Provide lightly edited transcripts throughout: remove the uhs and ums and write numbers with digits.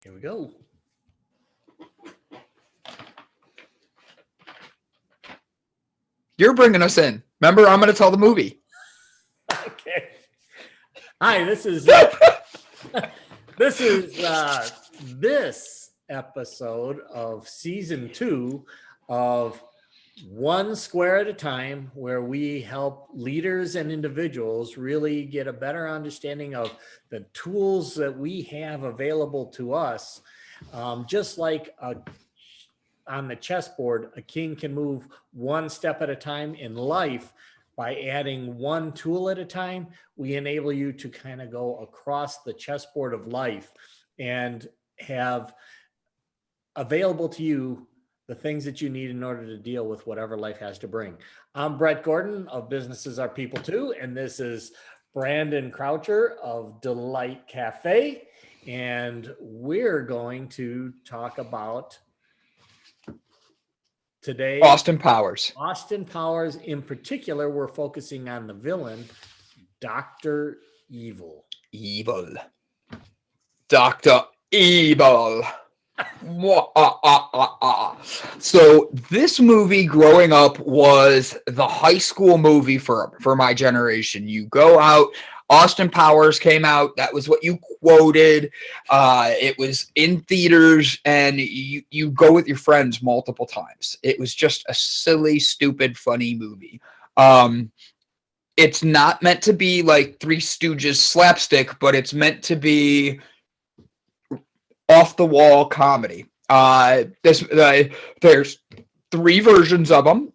Here we go. You're bringing us in. Remember, I'm going to tell the movie. Okay. Hi, this is this episode of season 2 of One Square at a Time, where we help leaders and individuals really get a better understanding of the tools that we have available to us. Just like on the chessboard, a king can move one step at a time in life. By adding one tool at a time, we enable you to kind of go across the chessboard of life and have available to you the things that you need in order to deal with whatever life has to bring. I'm Brett Gordon of Businesses Are People Too, and this is Brandon Croucher of Delight Cafe, and we're going to talk about today Austin Powers. Austin Powers. In particular, we're focusing on the villain, Dr. Evil. Evil. Dr. Evil. So this movie growing up was the high school movie for my generation. You go out, Austin Powers came out, that was what you quoted. It was in theaters, and you go with your friends multiple times. It was just a silly, stupid, funny movie. It's not meant to be like Three Stooges slapstick, but it's meant to be off-the-wall comedy. There's 3 versions of them.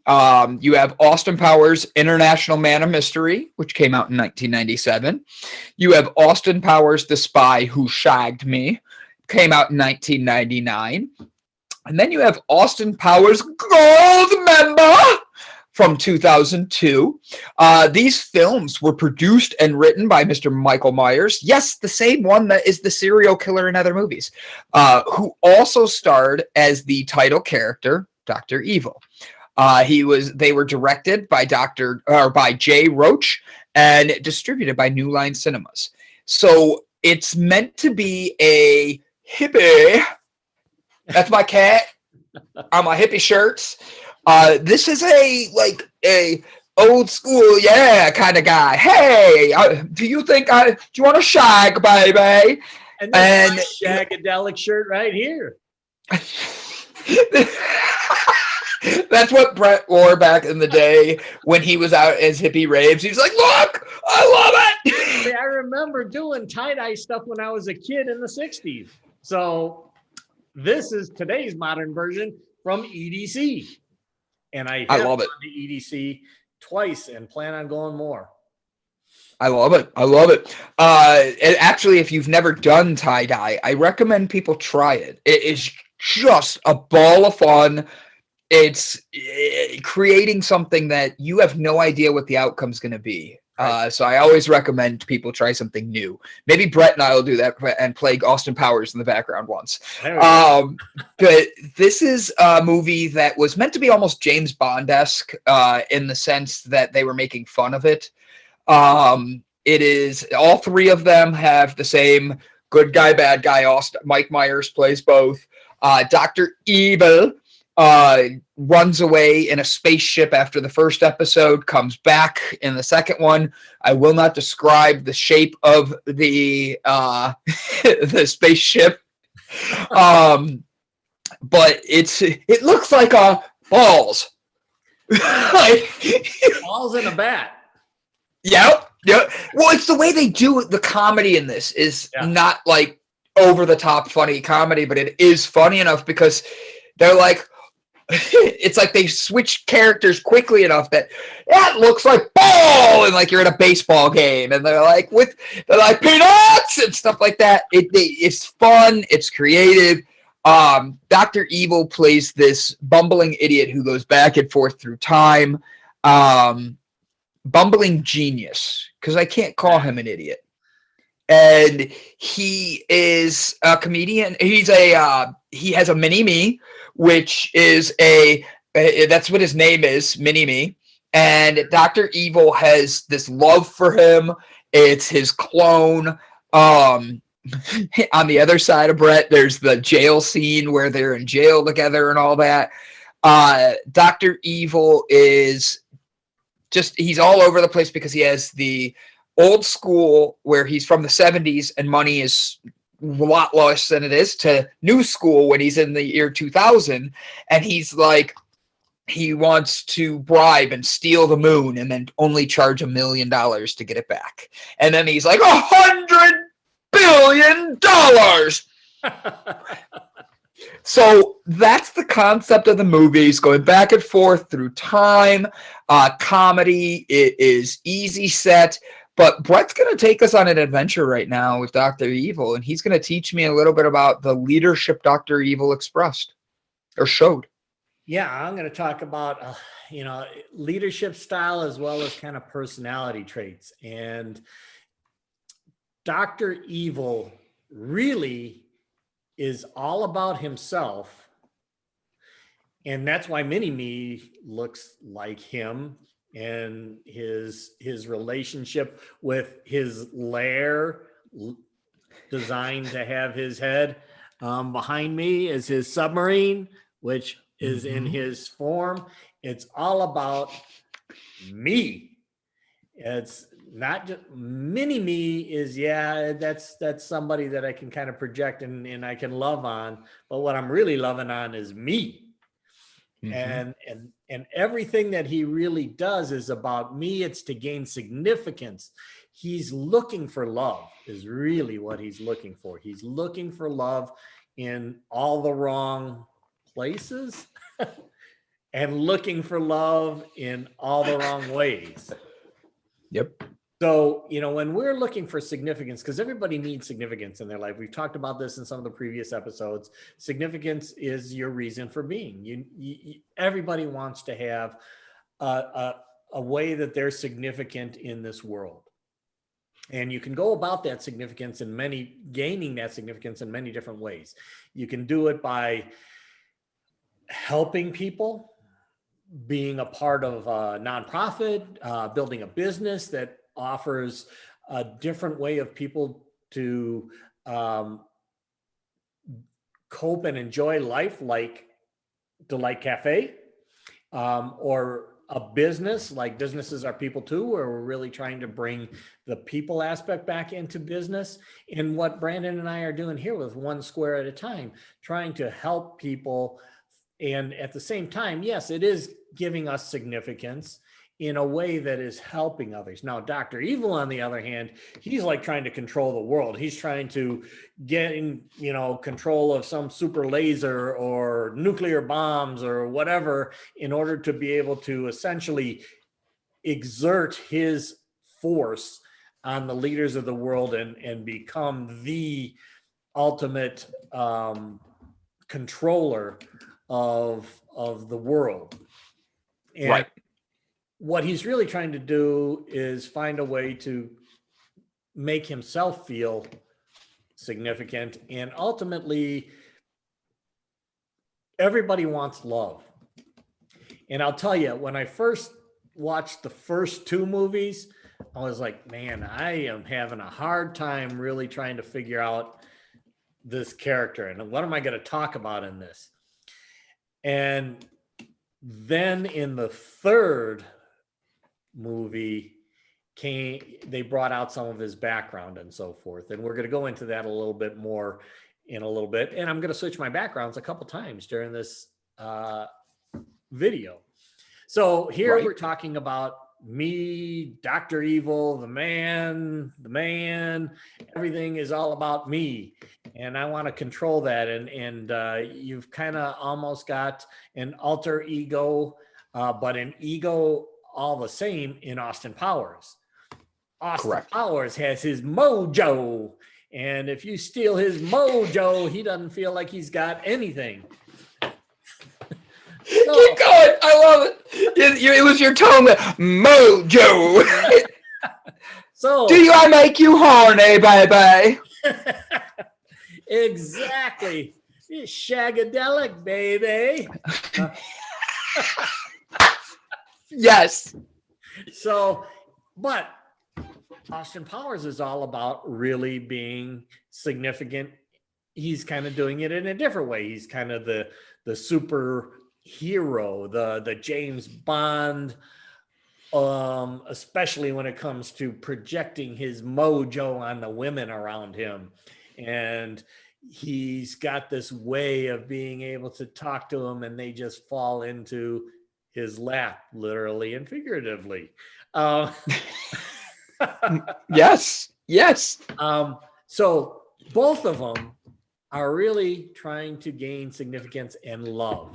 You have Austin Powers, International Man of Mystery, which came out in 1997. You have Austin Powers, The Spy Who Shagged Me, came out in 1999. And then you have Austin Powers, Gold Member, from 2002. These films were produced and written by Mr. Michael Myers. Yes, the same one that is the serial killer in other movies, who also starred as the title character, Dr. Evil. They were directed by by Jay Roach and distributed by New Line Cinemas. So it's meant to be a hippie. That's my cat on my hippie shirts. This is a old school, kind of guy. Hey, do you want a shag, baby? And this is my shagadelic shirt right here. That's what Brett wore back in the day when he was out as hippie raves. He was like, look, I love it. I remember doing tie-dye stuff when I was a kid in the 60s. So this is today's modern version from EDC. And I love it. To EDC twice and plan on going more. I love it. And actually, if you've never done tie-dye, I recommend people try it. It is just a ball of fun. It's creating something that you have no idea what the outcome's going to be. So I always recommend people try something new. Maybe Brett and I will do that and play Austin Powers in the background once. But this is a movie that was meant to be almost James Bond-esque in the sense that they were making fun of it. It is, all 3 of them have the same good guy, bad guy. Mike Myers plays both. Dr. Evil runs away in a spaceship after the first episode, comes back in the second one. I will not describe the shape of the the spaceship, but it looks like balls. Balls in a bat. Yep. Well, it's the way they do the comedy in this is not like over the top funny comedy, but it is funny enough because they're like, it's like they switch characters quickly enough that it looks like ball, and like you're in a baseball game, and they're like peanuts and stuff like that. It's fun, it's creative. Dr. Evil plays this bumbling idiot who goes back and forth through time. Bumbling genius, because I can't call him an idiot. And he is a comedian. He has a mini-me, which is that's what his name is, Mini-Me. And Dr. Evil has this love for him. It's his clone. On the other side of Brett, there's the jail scene where they're in jail together and all that. Dr. Evil is just, he's all over the place because he has the old school where he's from the 70s and money is a lot less than it is, to new school when he's in the year 2000. And he's like, he wants to bribe and steal the moon and then only charge $1 million to get it back. And then he's like, $100 billion. So that's the concept of the movies, going back and forth through time. Comedy, it is easy set. But Brett's going to take us on an adventure right now with Dr. Evil, and he's going to teach me a little bit about the leadership Dr. Evil expressed or showed. Yeah, I'm going to talk about, leadership style as well as kind of personality traits. And Dr. Evil really is all about himself. And that's why Mini-Me looks like him, and his relationship with his lair designed to have his head. Behind me is his submarine, which is in his form. It's all about me. It's not just Mini-Me is, that's somebody that I can kind of project and I can love on. But what I'm really loving on is me. And everything that he really does is about me. It's to gain significance. He's looking for love is really what he's looking for. He's looking for love in all the wrong places and looking for love in all the wrong ways. Yep. So, when we're looking for significance, because everybody needs significance in their life. We've talked about this in some of the previous episodes. Significance is your reason for being. Everybody wants to have a way that they're significant in this world. And you can go about that significance gaining that significance in many different ways. You can do it by helping people, being a part of a nonprofit, building a business that offers a different way of people to cope and enjoy life, like Delight Cafe, or a business like Businesses Are People Too, where we're really trying to bring the people aspect back into business. And what Brandon and I are doing here with One Square at a Time, trying to help people. And at the same time, yes, it is giving us significance in a way that is helping others. Now, Dr. Evil, on the other hand, he's like trying to control the world. He's trying to get in, control of some super laser or nuclear bombs or whatever in order to be able to essentially exert his force on the leaders of the world and become the ultimate controller of the world. And right. What he's really trying to do is find a way to make himself feel significant. And ultimately, everybody wants love. And I'll tell you, when I first watched the first two movies, I was like, man, I am having a hard time really trying to figure out this character. And what am I going to talk about in this? And then in the third movie they brought out some of his background and so forth, and we're going to go into that a little bit more in a little bit. And I'm going to switch my backgrounds a couple times during this video. So here we're talking about me, Dr. Evil, the man, everything is all about me. And I want to control that. And you've kind of almost got an alter ego, but an ego all the same in Austin Powers. Austin Powers has his mojo. And if you steal his mojo, he doesn't feel like he's got anything. Keep going. I love it. It was your tone, mojo. So, do I make you horny, baby? Exactly. Shagadelic, baby. Yes. So, but Austin Powers is all about really being significant. He's kind of doing it in a different way. He's kind of the super hero, the James Bond, especially when it comes to projecting his mojo on the women around him. And he's got this way of being able to talk to them and they just fall into his lap, literally and figuratively. Uh, Yes. Yes. so both of them are really trying to gain significance and love.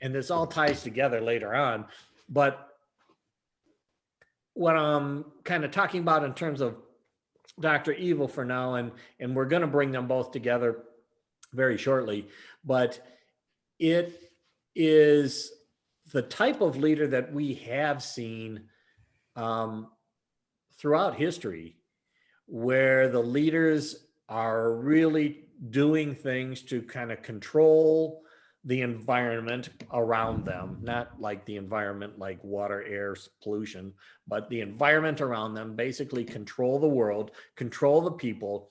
And this all ties together later on. But what I'm kind of talking about in terms of Dr. Evil for now, and we're going to bring them both together very shortly, but it is the type of leader that we have seen throughout history, where the leaders are really doing things to kind of control the environment around them, not like the environment like water, air, pollution, but the environment around them, basically control the world, control the people,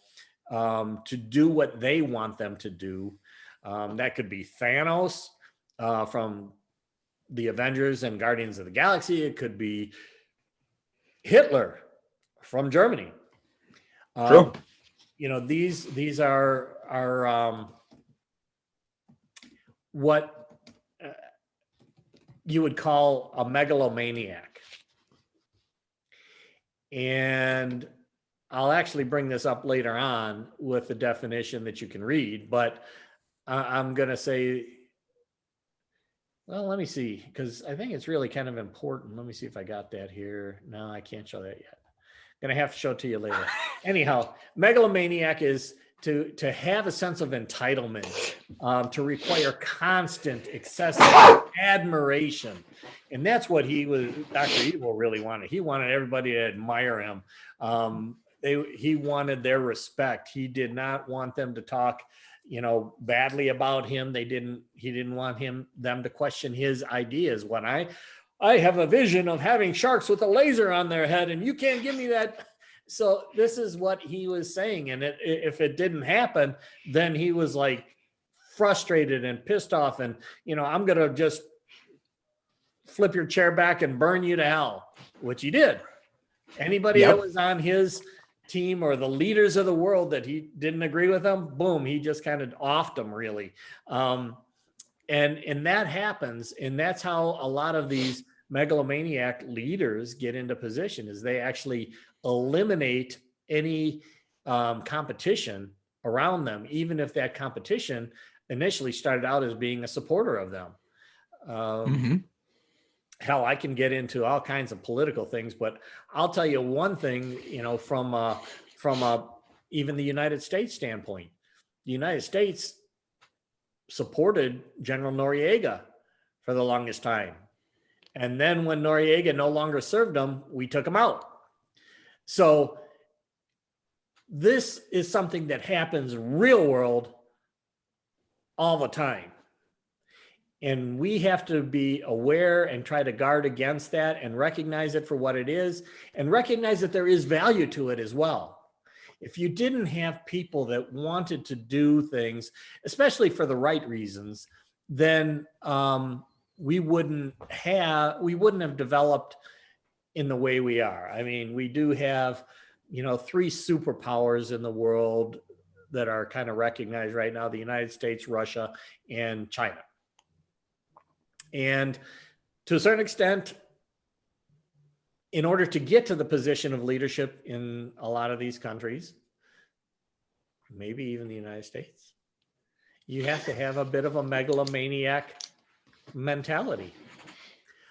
to do what they want them to do. That could be Thanos from the Avengers and Guardians of the Galaxy. It could be Hitler from Germany. True. These are what you would call a megalomaniac. And I'll actually bring this up later on with the definition that you can read, but I'm going to say, well, let me see, because I think it's really kind of important. Let me see if I got that here. No, I can't show that yet. Going to have to show it to you later. Anyhow, megalomaniac is to have a sense of entitlement, to require constant, excessive admiration. And that's what Dr. Evil really wanted. He wanted everybody to admire him. He wanted their respect. He did not want them to talk, badly about him. He didn't want them to question his ideas. When I have a vision of having sharks with a laser on their head and you can't give me that. So this is what he was saying. And if it didn't happen, then he was like frustrated and pissed off. And, I'm going to just flip your chair back and burn you to hell, which he did. Anybody that was on his team or the leaders of the world that he didn't agree with them, boom, he just kind of offed them, really. And that happens. And that's how a lot of these megalomaniac leaders get into position, is they actually eliminate any competition around them, even if that competition initially started out as being a supporter of them. Hell, I can get into all kinds of political things, but I'll tell you one thing, from even the United States standpoint. The United States supported General Noriega for the longest time. And then when Noriega no longer served them, we took him out. So this is something that happens real world all the time. And we have to be aware and try to guard against that and recognize it for what it is, and recognize that there is value to it as well. If you didn't have people that wanted to do things, especially for the right reasons, then we wouldn't have developed in the way we are. I mean, we do have, 3 superpowers in the world that are kind of recognized right now: the United States, Russia, and China. And to a certain extent, in order to get to the position of leadership in a lot of these countries, maybe even the United States, you have to have a bit of a megalomaniac mentality.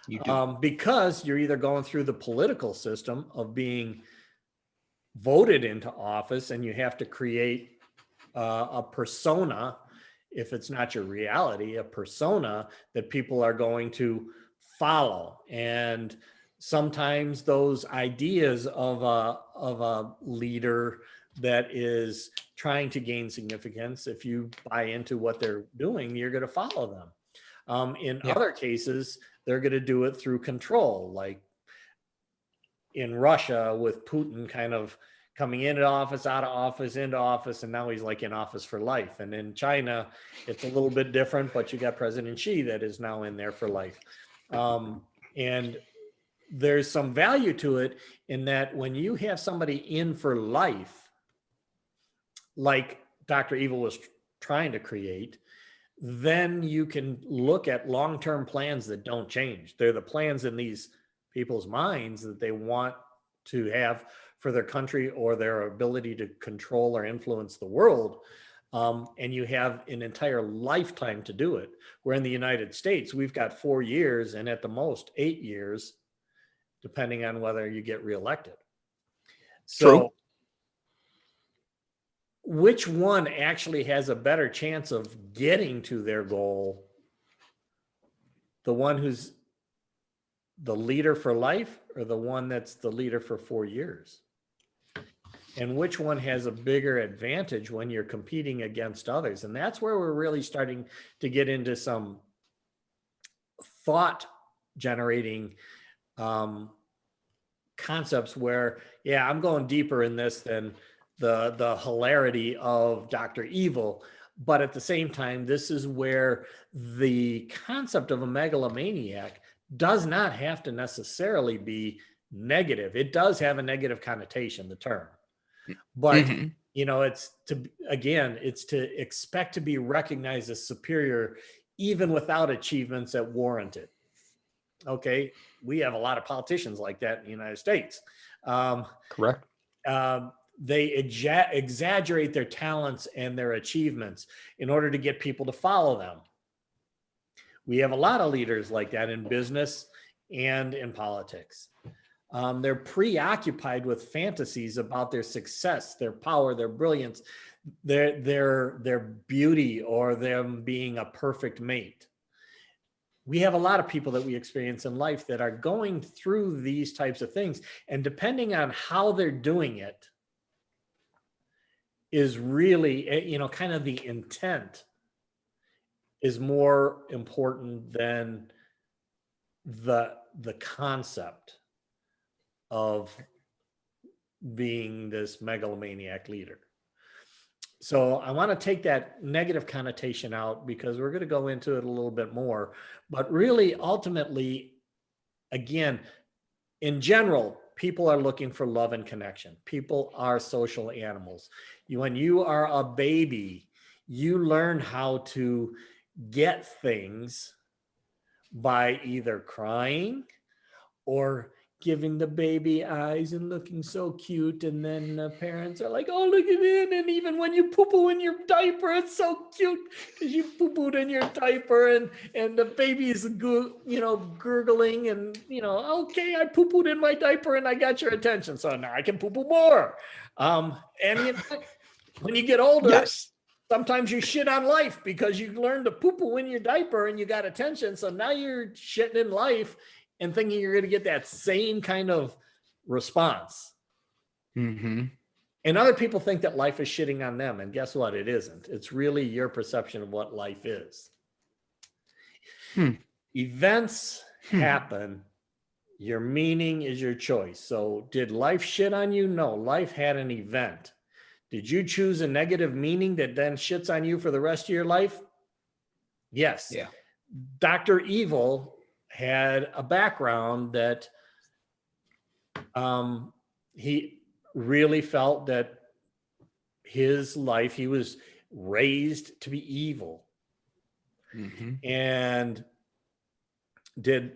You do. Because you're either going through the political system of being voted into office, and you have to create a persona. If it's not your reality, a persona that people are going to follow. And sometimes those ideas of a leader that is trying to gain significance, if you buy into what they're doing, you're going to follow them. In other cases, they're going to do it through control. Like in Russia with Putin kind of coming into office, out of office, into office, and now he's like in office for life. And in China, it's a little bit different, but you got President Xi that is now in there for life. And there's some value to it in that when you have somebody in for life, like Dr. Evil was trying to create, then you can look at long-term plans that don't change. They're the plans in these people's minds that they want to have for their country or their ability to control or influence the world. And you have an entire lifetime to do it. Where in the United States, we've got 4 years and at the most 8 years, depending on whether you get reelected. So True. which one actually has a better chance of getting to their goal? The one who's the leader for life or the one that's the leader for 4 years? And which one has a bigger advantage when you're competing against others? And that's where we're really starting to get into some thought generating concepts where, yeah, I'm going deeper in this than the hilarity of Dr. Evil. But at the same time, this is where the concept of a megalomaniac does not have to necessarily be negative. It does have a negative connotation, the term. But, it's to expect to be recognized as superior, even without achievements that warrant it. Okay. We have a lot of politicians like that in the United States. Correct. They exaggerate their talents and their achievements in order to get people to follow them. We have a lot of leaders like that in business and in politics. They're preoccupied with fantasies about their success, their power, their brilliance, their beauty, or them being a perfect mate. We have a lot of people that we experience in life that are going through these types of things. And depending on how they're doing it is really, kind of the intent is more important than the concept of being this megalomaniac leader. So I want to take that negative connotation out because we're going to go into it a little bit more. But really, ultimately, again, in general, people are looking for love and connection. People are social animals. When you are a baby, you learn how to get things by either crying or giving the baby eyes and looking so cute. And then the parents are like, oh, look at it. And even when you poo-poo in your diaper, it's so cute because you poo-pooed in your diaper and the baby is, gurgling and, okay, I poo-pooed in my diaper and I got your attention. So now I can poo-poo more. And when you get older, yes, sometimes you shit on life because you learned to poo-poo in your diaper and you got attention. So now you're shitting in life and thinking you're going to get that same kind of response. And other people think that life is shitting on them. And guess what? It isn't. It's really your perception of what life is. Events happen. Your meaning is your choice. So did life shit on you? No, life had an event. Did you choose a negative meaning that then shits on you for the rest of your life? Yes. Yeah. Dr. Evil had a background that he really felt that his life, he was raised to be evil. And did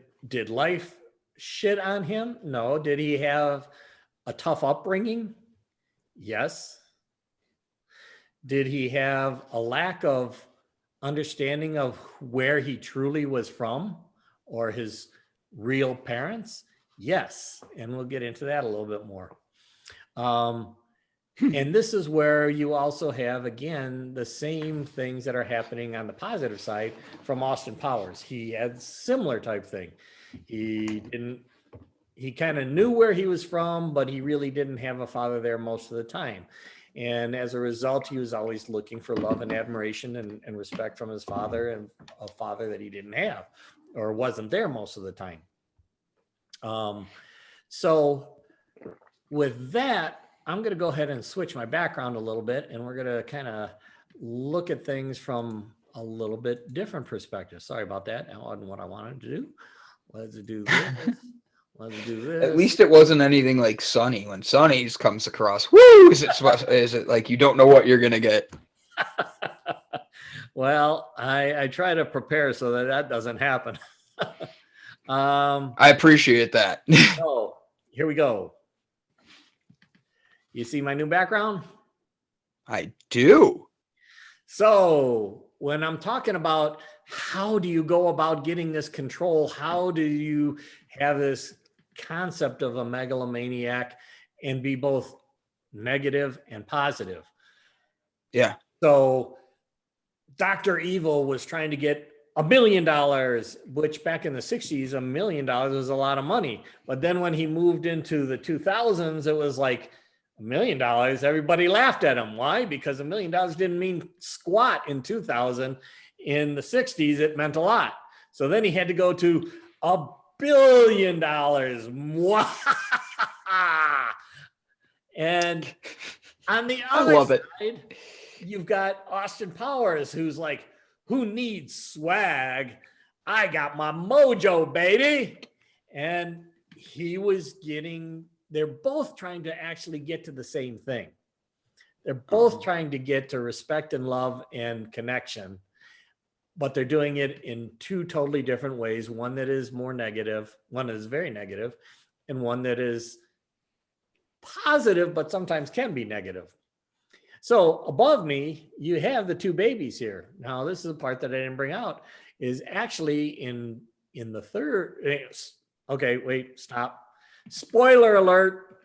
life shit on him? No. Did he have a tough upbringing? Yes. Did he have a lack of understanding of where he truly was from or his real parents? Yes. And we'll get into that a little bit more. And this is where you also have, again, the same things that are happening on the positive side from Austin Powers. He had similar type thing. He kind of knew where he was from, but he really didn't have a father there most of the time. And as a result, he was always looking for love and admiration and respect from his father, and a father that he didn't have or wasn't there most of the time. So with that, I'm going to go ahead and switch my background a little bit, and we're going to kind of look at things from a little bit different perspective. Sorry about that. That wasn't what I wanted to do. Let's do this. Let's do At this. least it wasn't anything like Sunny. When Sunny's comes across, woo! Is it like you don't know what you're gonna get? Well, I try to prepare so that that doesn't happen. I appreciate that. So here we go. You see my new background? I do. So when I'm talking about how do you go about getting this control, how do you have this concept of a megalomaniac and be both negative and positive? Yeah. So Dr. Evil was trying to get $1 million, which back in the 60s, $1 million was a lot of money. But then when he moved into the 2000s, it was like $1 million. Everybody laughed at him. Why? Because $1 million didn't mean squat in 2000. In the 60s, it meant a lot. So then he had to go to $1 billion. And on the other side, you've got Austin Powers, who's like, who needs swag? I got my mojo, baby. And he was getting, they're both trying to actually get to the same thing. They're both trying to get to respect and love and connection, but they're doing it in two totally different ways. One that is more negative, one that is very negative, and one that is positive, but sometimes can be negative. So above me, you have the two babies here. Now, this is the part that I didn't bring out, is actually in the third. Okay, wait, stop. Spoiler alert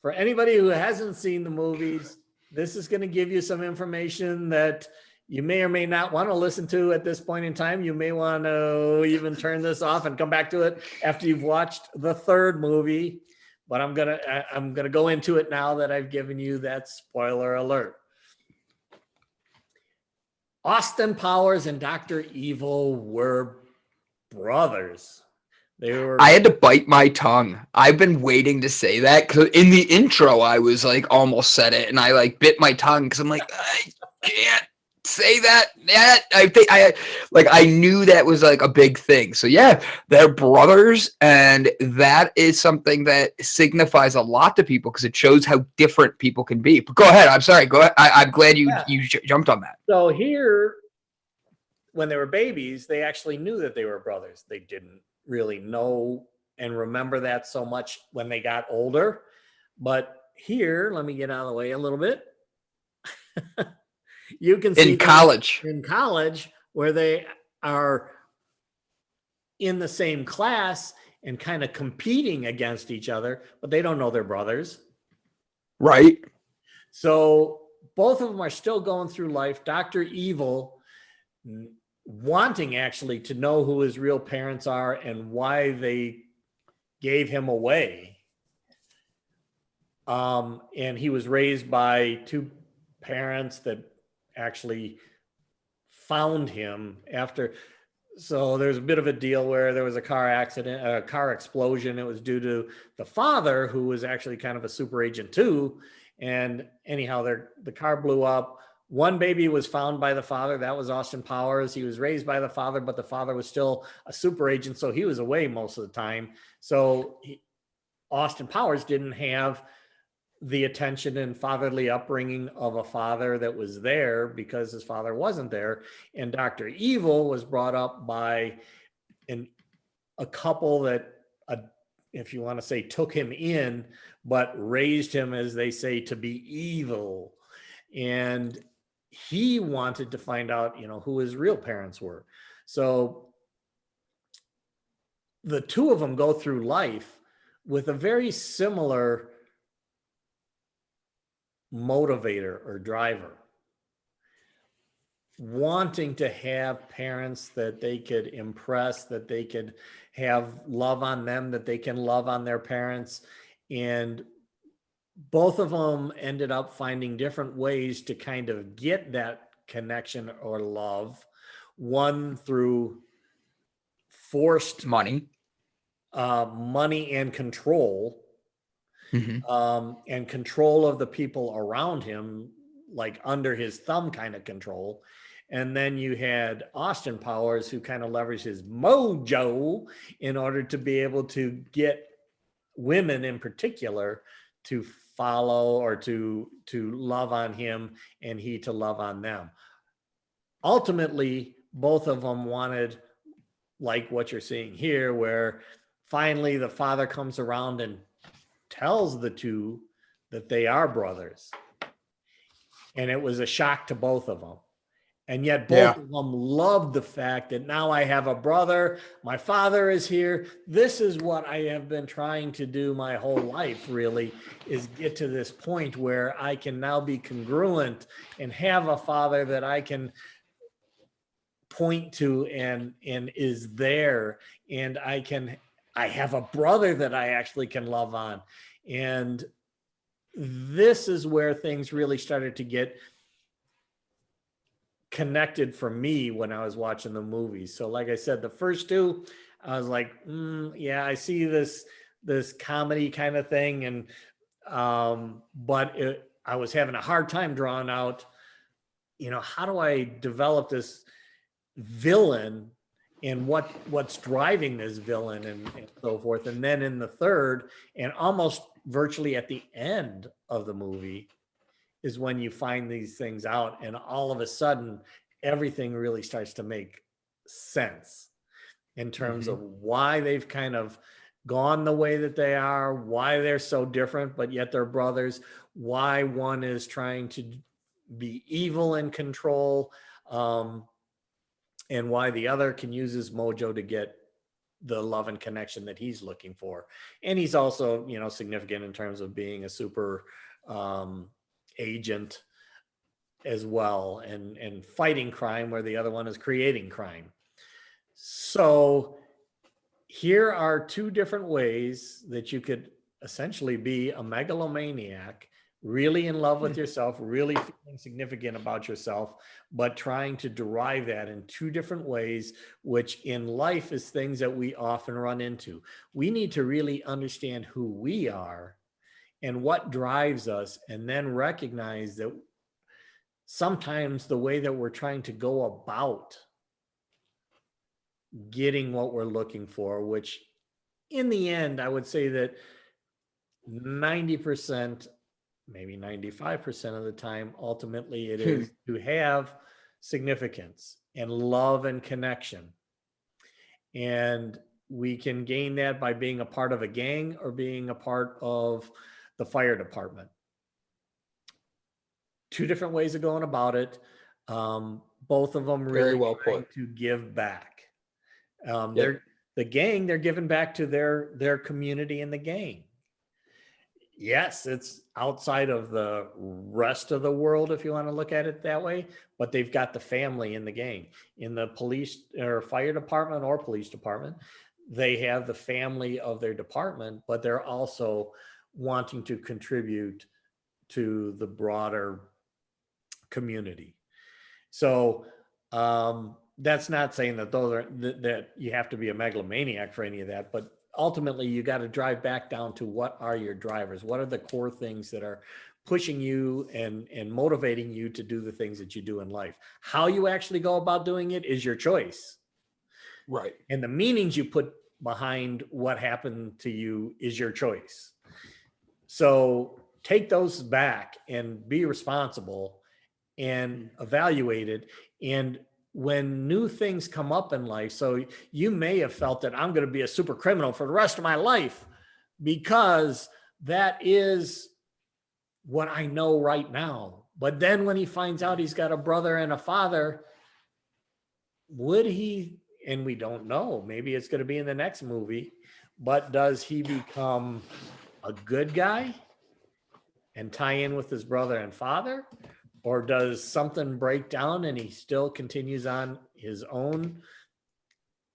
for anybody who hasn't seen the movies. This is going to give you some information that you may or may not want to listen to at this point in time. You may want to even turn this off and come back to it after you've watched the third movie. But I'm gonna go into it now that I've given you that spoiler alert. Austin Powers and Dr. Evil were brothers. I had to bite my tongue. I've been waiting to say that because in the intro, I was like almost said it, and I like bit my tongue because I'm like, I can't say that. I knew that was like a big thing. So yeah, they're brothers, and that is something that signifies a lot to people because it shows how different people can be. But go ahead. I'm sorry. Go ahead. I'm glad you jumped on that. So here, when they were babies, they actually knew that they were brothers. They didn't really know and remember that so much when they got older. But here, let me get out of the way a little bit. You can see in college where they are in the same class and kind of competing against each other, but they don't know they're brothers. Right. So both of them are still going through life. Dr. Evil wanting actually to know who his real parents are and why they gave him away. And he was raised by two parents that actually found him after. So there's a bit of a deal where there was a car accident, a car explosion. It was due to the father, who was actually kind of a super agent too. And anyhow, the car blew up. One baby was found by the father. That was Austin Powers. He was raised by the father, but the father was still a super agent, so he was away most of the time. So Austin Powers didn't have the attention and fatherly upbringing of a father that was there because his father wasn't there. And Dr. Evil was brought up by a couple that, if you want to say, took him in, but raised him, as they say, to be evil. And he wanted to find out, who his real parents were. So the two of them go through life with a very similar motivator or driver, wanting to have parents that they could impress, that they could have love on them, that they can love on their parents. And both of them ended up finding different ways to kind of get that connection or love. One through forced money and control. Hmm. and control of the people around him, like under his thumb kind of control. And then you had Austin Powers, who kind of leveraged his mojo in order to be able to get women in particular to follow or to love on him, and he to love on them. Ultimately, both of them wanted, like what you're seeing here, where finally the father comes around and tells the two that they are brothers. And it was a shock to both of them. And yet both Yeah. of them loved the fact that now I have a brother. My father is here. This is what I have been trying to do my whole life, really, is get to this point where I can now be congruent and have a father that I can point to and is there. And I have a brother that I actually can love on. And this is where things really started to get connected for me when I was watching the movies. So like I said, the first two, I was like, yeah, I see this comedy kind of thing. And but I was having a hard time drawing out, how do I develop this villain and what's driving this villain and so forth. And then in the third, and almost virtually at the end of the movie, is when you find these things out, and all of a sudden everything really starts to make sense in terms of why they've kind of gone the way that they are, why they're so different but yet they're brothers, why one is trying to be evil and control, and why the other can use his mojo to get the love and connection that he's looking for. And he's also, significant in terms of being a super agent as well, and fighting crime where the other one is creating crime. So here are two different ways that you could essentially be a megalomaniac, really in love with yourself, really feeling significant about yourself, but trying to derive that in two different ways, which in life is things that we often run into. We need to really understand who we are and what drives us, and then recognize that sometimes the way that we're trying to go about getting what we're looking for, which in the end, I would say that 90%, maybe 95% of the time, ultimately it is to have significance and love and connection. And we can gain that by being a part of a gang or being a part of the fire department. Two different ways of going about it. Both of them Very really well trying put. to give back. Yep. The gang, they're giving back to their community and the gang. Yes, it's outside of the rest of the world, if you want to look at it that way, but they've got the family in the gang. In the police or fire department or police department, they have the family of their department, but they're also wanting to contribute to the broader community. So that's not saying that that you have to be a megalomaniac for any of that, but ultimately you got to drive back down to what are your drivers, what are the core things that are pushing you and motivating you to do the things that you do in life. How you actually go about doing it is your choice, Right. and the meanings you put behind what happened to you is your choice. So take those back and be responsible and evaluate it. And when new things come up in life, so you may have felt that I'm going to be a super criminal for the rest of my life because that is what I know right now. But then when he finds out he's got a brother and a father, would he, and we don't know, maybe it's going to be in the next movie, but does he become a good guy and tie in with his brother and father? Or does something break down and he still continues on his own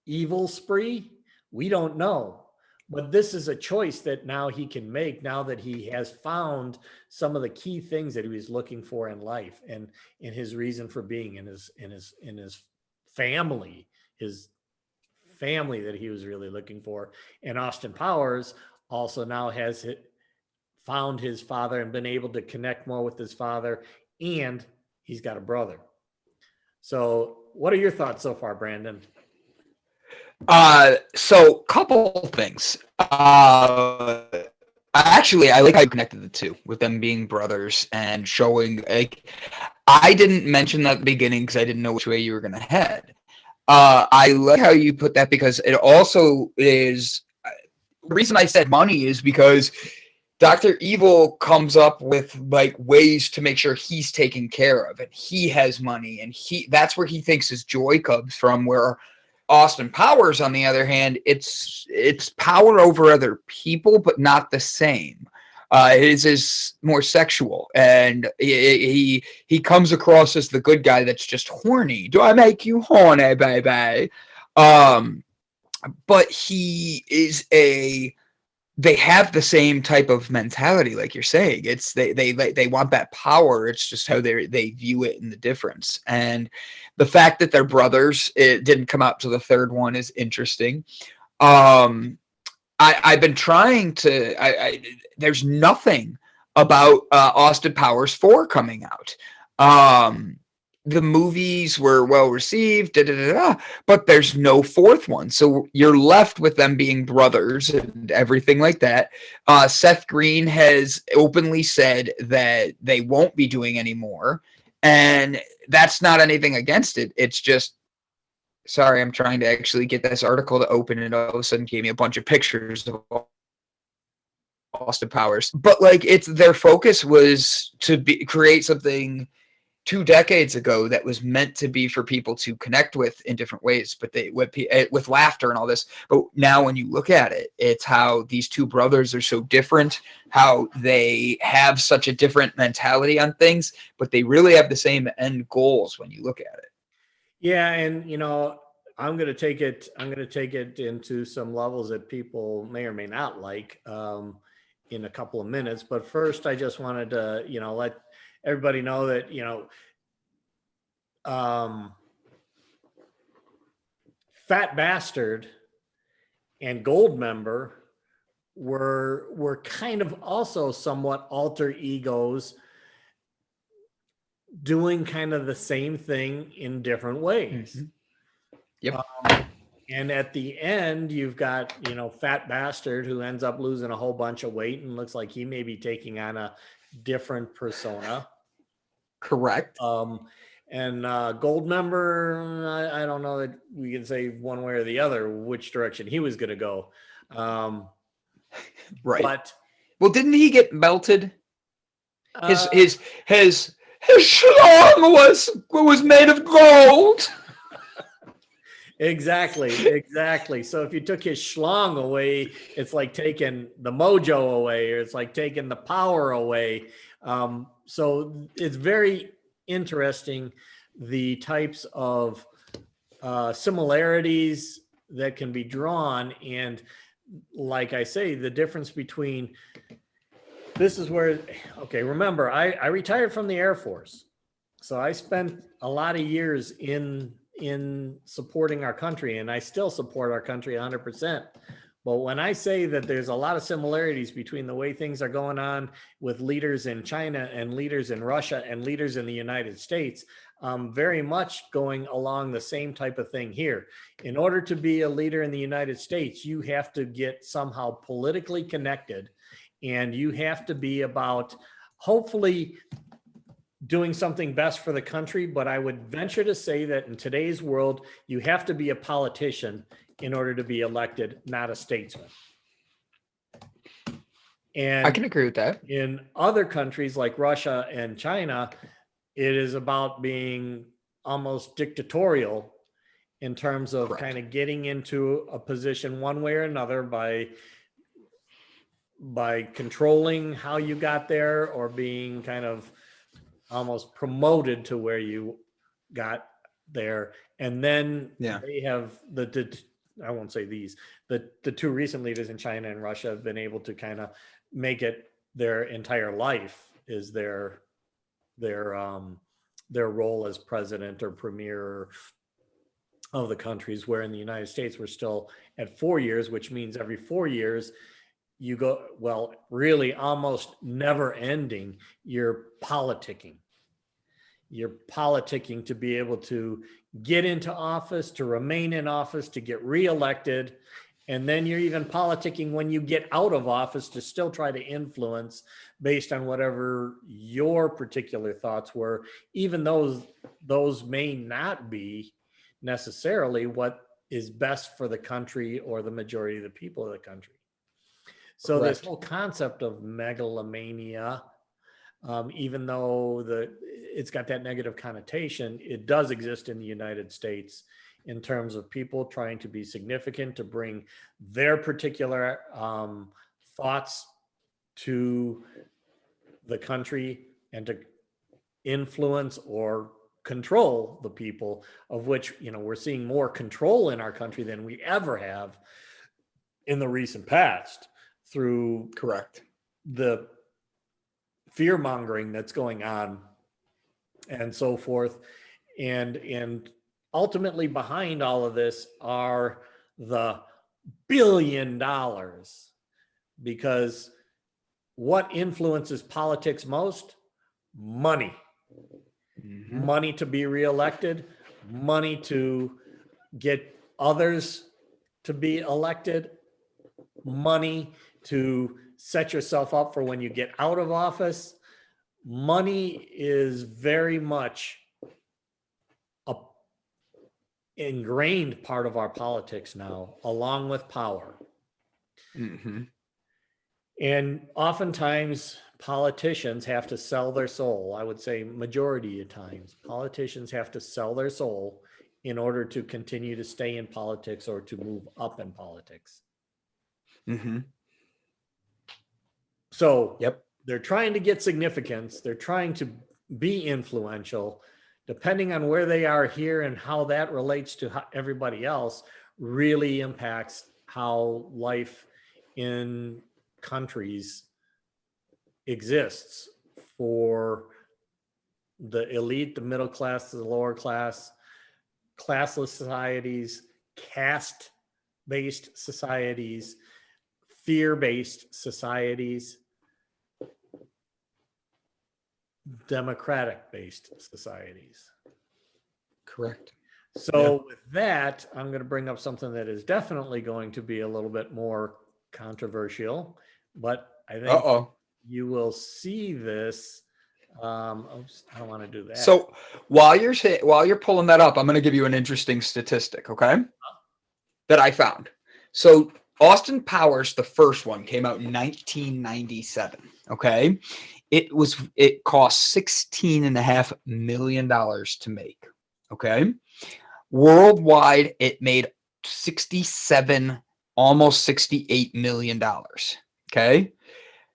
evil spree? We don't know. But this is a choice that now he can make, now that he has found some of the key things that he was looking for in life, and in his reason for being, in his family, his family that he was really looking for. And Austin Powers also now has found his father and been able to connect more with his father, and he's got a brother. So what are your thoughts so far, Brandon? So couple things. Actually, I like how you connected the two with them being brothers and showing. Like, I didn't mention that at the beginning because I didn't know which way you were gonna head. I like how you put that because it also is. The reason I said money is because Dr. Evil comes up with like ways to make sure he's taken care of and he has money and that's where he thinks his joy comes from, where Austin Powers, on the other hand, it's power over other people, but not the same. His is more sexual, and he comes across as the good guy that's just horny. Do I make you horny, baby? But he is they have the same type of mentality, like you're saying. It's they want that power. It's just how they view it and the difference. And the fact that they're brothers, it didn't come out to the third one, is interesting. I've been trying to. There's nothing about Austin Powers 4 coming out. The movies were well received, but there's no fourth one. So you're left with them being brothers and everything like that. Seth Green has openly said that they won't be doing any more. And that's not anything against it. It's just, sorry, I'm trying to actually get this article to open, and all of a sudden gave me a bunch of pictures of Austin Powers. But like, it's their focus was to create something 2 decades ago that was meant to be for people to connect with in different ways, but with laughter and all this. But now when you look at it, it's how these two brothers are so different, how they have such a different mentality on things, but they really have the same end goals when you look at it. Yeah, and I'm going to take it into some levels that people may or may not like in a couple of minutes. But first, I just wanted to, let everybody know that, Fat Bastard and Goldmember were kind of also somewhat alter egos doing kind of the same thing in different ways. Mm-hmm. Yep. And at the end, you've got, Fat Bastard, who ends up losing a whole bunch of weight and looks like he may be taking on a different persona. Correct. And Goldmember, I don't know that we can say one way or the other which direction he was going to go. Right. But well, didn't he get melted? His schlong was made of gold. Exactly. So if you took his schlong away, it's like taking the mojo away, or it's like taking the power away. So it's very interesting, the types of similarities that can be drawn. And like I say, the difference between, this is where, okay, remember, I retired from the Air Force. So I spent a lot of years in supporting our country, and I still support our country 100%. But when I say that there's a lot of similarities between the way things are going on with leaders in China and leaders in Russia and leaders in the United States, very much going along the same type of thing here. In order to be a leader in the United States, you have to get somehow politically connected, and you have to be about, hopefully, doing something best for the country. But I would venture to say that in today's world, you have to be a politician in order to be elected, not a statesman. And I can agree with that. In other countries like Russia and China, it is about being almost dictatorial in terms of Correct. kind of getting into a position one way or another by controlling how you got there, or being kind of almost promoted to where you got there. And then they have I won't say these, the two recent leaders in China and Russia have been able to kind of make it their entire life is their role as president or premier of the countries, where in the United States we're still at 4 years, which means every 4 years you go, well, really almost never ending, you're politicking. You're politicking to be able to get into office, to remain in office, to get reelected. And then you're even politicking when you get out of office to still try to influence based on whatever your particular thoughts were, even though those may not be necessarily what is best for the country or the majority of the people of the country. So this Correct. whole concept of megalomania, even though it's got that negative connotation, it does exist in the United States in terms of people trying to be significant, to bring their particular thoughts to the country and to influence or control the people, of which, we're seeing more control in our country than we ever have in the recent past through Correct. the fear mongering that's going on and so forth. And ultimately behind all of this are the $1 billion, because what influences politics most? Money. Mm-hmm. Money to be reelected, money to get others to be elected, money to set yourself up for when you get out of office. Money is very much a ingrained part of our politics now, along with power. Mm-hmm. And oftentimes politicians have to sell their soul. I would say majority of times politicians have to sell their soul in order to continue to stay in politics or to move up in politics. Mm-hmm. So Yep. they're trying to get significance. They're trying to be influential. Depending on where they are here and how that relates to everybody else, really impacts how life in countries exists for the elite, the middle class, the lower class, classless societies, caste-based societies, fear-based societies, democratic-based societies. Correct. So with that, I'm going to bring up something that is definitely going to be a little bit more controversial, but I think you will see this. Oops, I don't want to do that. So while you're pulling that up, I'm going to give you an interesting statistic, okay? That I found. So Austin Powers, the first one, came out in 1997. Okay, it cost $16.5 million to make. Okay, worldwide it made 67, almost $68 million. Okay,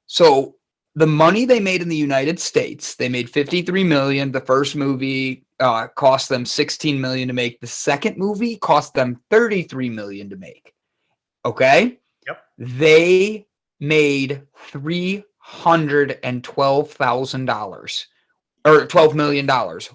so the money they made in the United States, they made 53 million. The first movie cost them 16 million to make. The second movie cost them 33 million to make. Okay? Yep. They made $312,000 or $12 million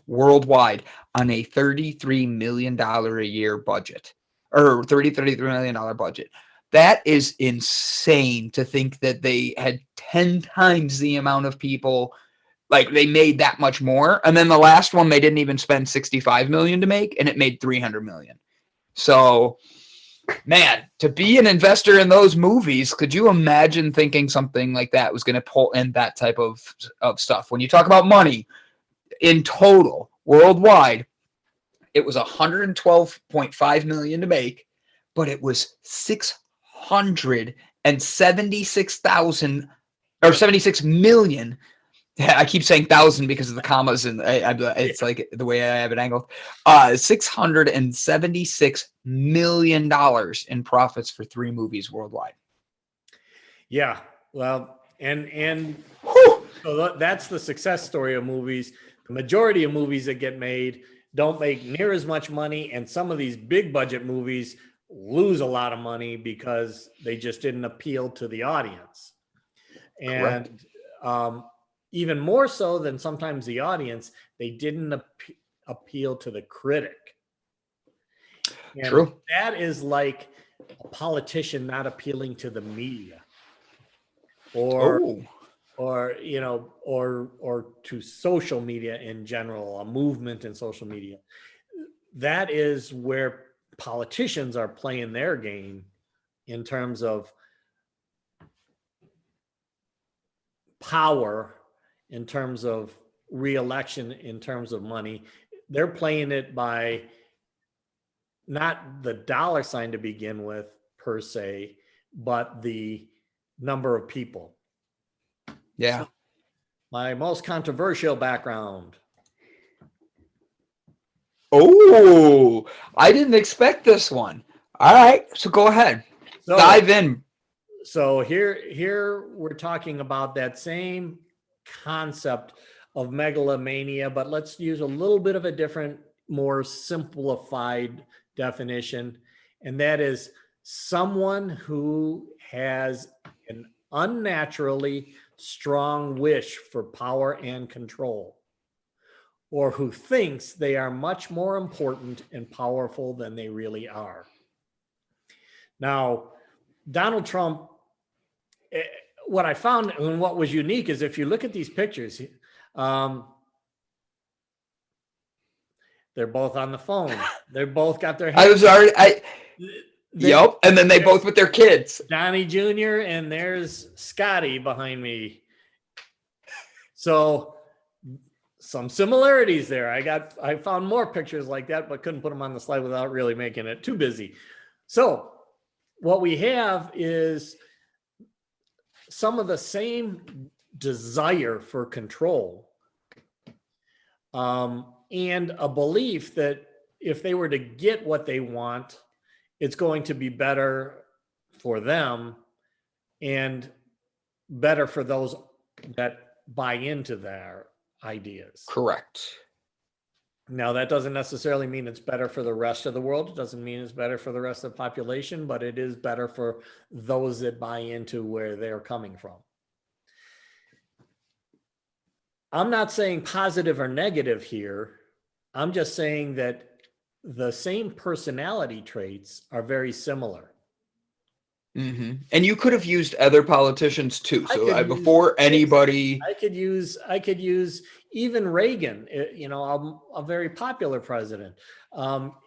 worldwide on a $33 million a year budget, or $33 million budget. That is insane to think that they had 10 times the amount of people, like they made that much more. And then the last one, they didn't even spend 65 million to make, and it made 300 million. So, man, to be an investor in those movies, could you imagine thinking something like that was going to pull in that type of stuff? When you talk about money in total, worldwide, it was 112.5 million to make, but it was 676,000 or 76 million. I keep saying thousand because of the commas, and it's like the way I have it angled. $676 million in profits for 3 movies worldwide. Yeah, well, and so that's the success story of movies. The majority of movies that get made don't make near as much money, and some of these big budget movies lose a lot of money because they just didn't appeal to the audience. And even more so than sometimes the audience, they didn't appeal to the critic. And True. that is like a politician not appealing to the media. or Oh, or to social media in general, a movement in social media. That is where politicians are playing their game in terms of power, in terms of re-election, in terms of money. They're playing it by not the dollar sign to begin with per se, but the number of people. yeah. So my most controversial background. Oh, I didn't expect this one. All right, so go ahead. So, Dive in. so here we're talking about that same concept of megalomania, but let's use a little bit of a different, more simplified definition, and that is someone who has an unnaturally strong wish for power and control, or who thinks they are much more important and powerful than they really are. Now, Donald Trump, what I found and what was unique is if you look at these pictures, um, they're both on the phone. They're both got their I hands. was already. Yep, and then they both with their kids. Donnie Jr. and there's Scotty behind me. So some similarities there. I found more pictures like that, but couldn't put them on the slide without really making it too busy. So what we have is some of the same desire for control, and a belief that if they were to get what they want, it's going to be better for them and better for those that buy into their ideas. Correct. Now, that doesn't necessarily mean it's better for the rest of the world. It doesn't mean it's better for the rest of the population, but it is better for those that buy into where they're coming from. I'm not saying positive or negative here. I'm just saying that the same personality traits are very similar. Mm-hmm. And you could have used other politicians too. I So could use- before anybody, I could use even Reagan, a very popular president.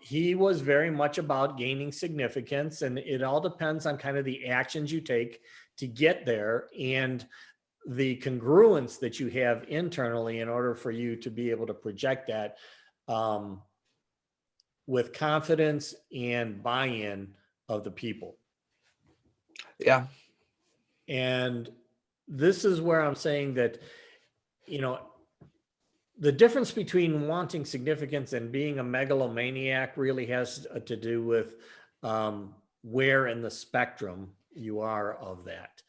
He was very much about gaining significance, and it all depends on kind of the actions you take to get there and the congruence that you have internally in order for you to be able to project that with confidence and buy-in of the people. yeah, And this is where I'm saying that, the difference between wanting significance and being a megalomaniac really has to do with where in the spectrum you are of that.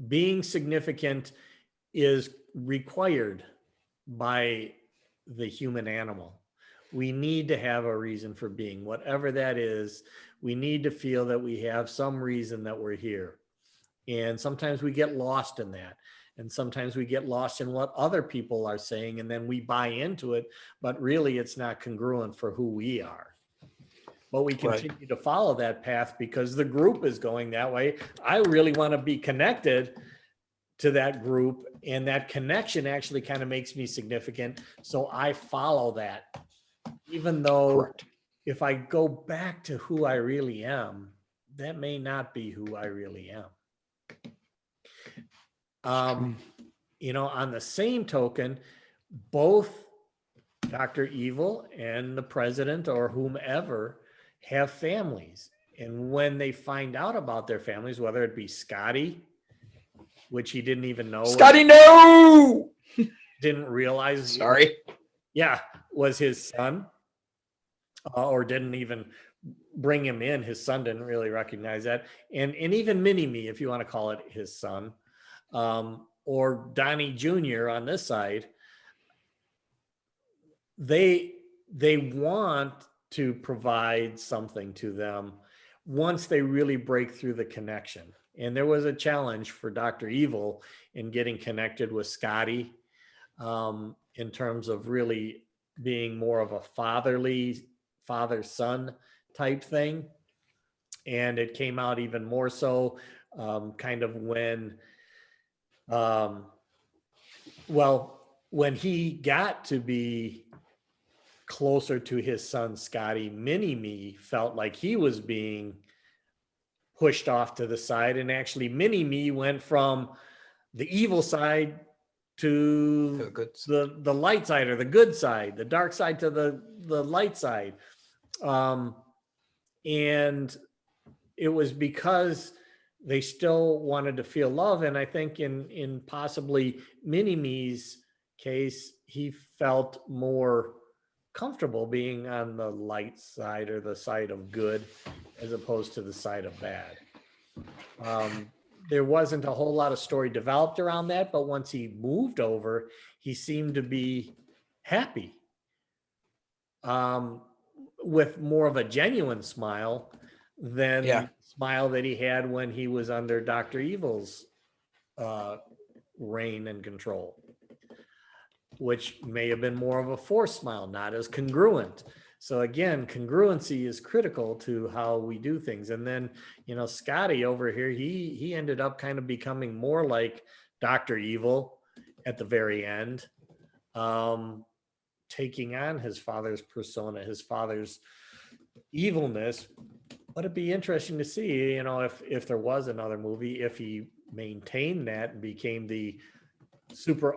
Being significant is required by the human animal. We need to have a reason for being, whatever that is. We need to feel that we have some reason that we're here. And sometimes we get lost in that. And sometimes we get lost in what other people are saying, and then we buy into it, but really it's not congruent for who we are. But we continue to follow that path because the group is going that way. I really want to be connected to that group, and that connection actually kind of makes me significant. So I follow that, even though if I go back to who I really am, that may not be who I really am. On the same token, both Dr. Evil and the president or whomever have families. And when they find out about their families, whether it be Scotty, which he didn't even know. Scotty, no! Didn't realize. Sorry. Yeah, was his son, or didn't even bring him in. His son didn't really recognize that. And even Mini-Me, if you want to call it his son, or Donnie Jr. on this side, they want to provide something to them once they really break through the connection. And there was a challenge for Dr. Evil in getting connected with Scotty, in terms of really being more of a father-son type thing. And it came out even more so kind of um, when he got to be closer to his son Scotty, Mini-Me felt like he was being pushed off to the side, and actually Mini-Me went from the evil side to the light side, or the good side, the dark side to the light side. And it was because they still wanted to feel love. And I think in possibly Mini-Me's case, he felt more comfortable being on the light side, or the side of good, as opposed to the side of bad. There wasn't a whole lot of story developed around that, but once he moved over, he seemed to be happy, with more of a genuine smile than the smile that he had when he was under Dr. Evil's reign and control, which may have been more of a forced smile, not as congruent. So again, congruency is critical to how we do things. And then, Scotty over here, he ended up kind of becoming more like Dr. Evil at the very end, taking on his father's persona, his father's evilness. But it'd be interesting to see, if there was another movie, if he maintained that and became the super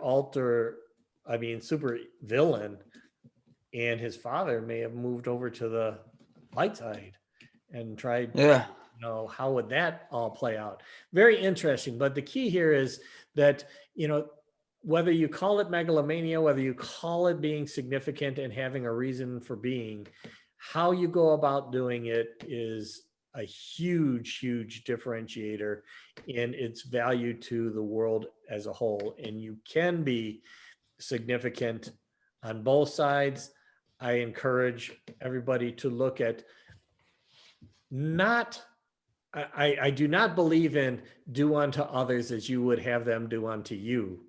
villain, and his father may have moved over to the light side and tried, how would that all play out? Very interesting. But the key here is that, whether you call it megalomania, whether you call it being significant and having a reason for being, how you go about doing it is a huge, huge differentiator in its value to the world as a whole. And you can be significant on both sides. I encourage everybody to look at I do not believe in do unto others as you would have them do unto you.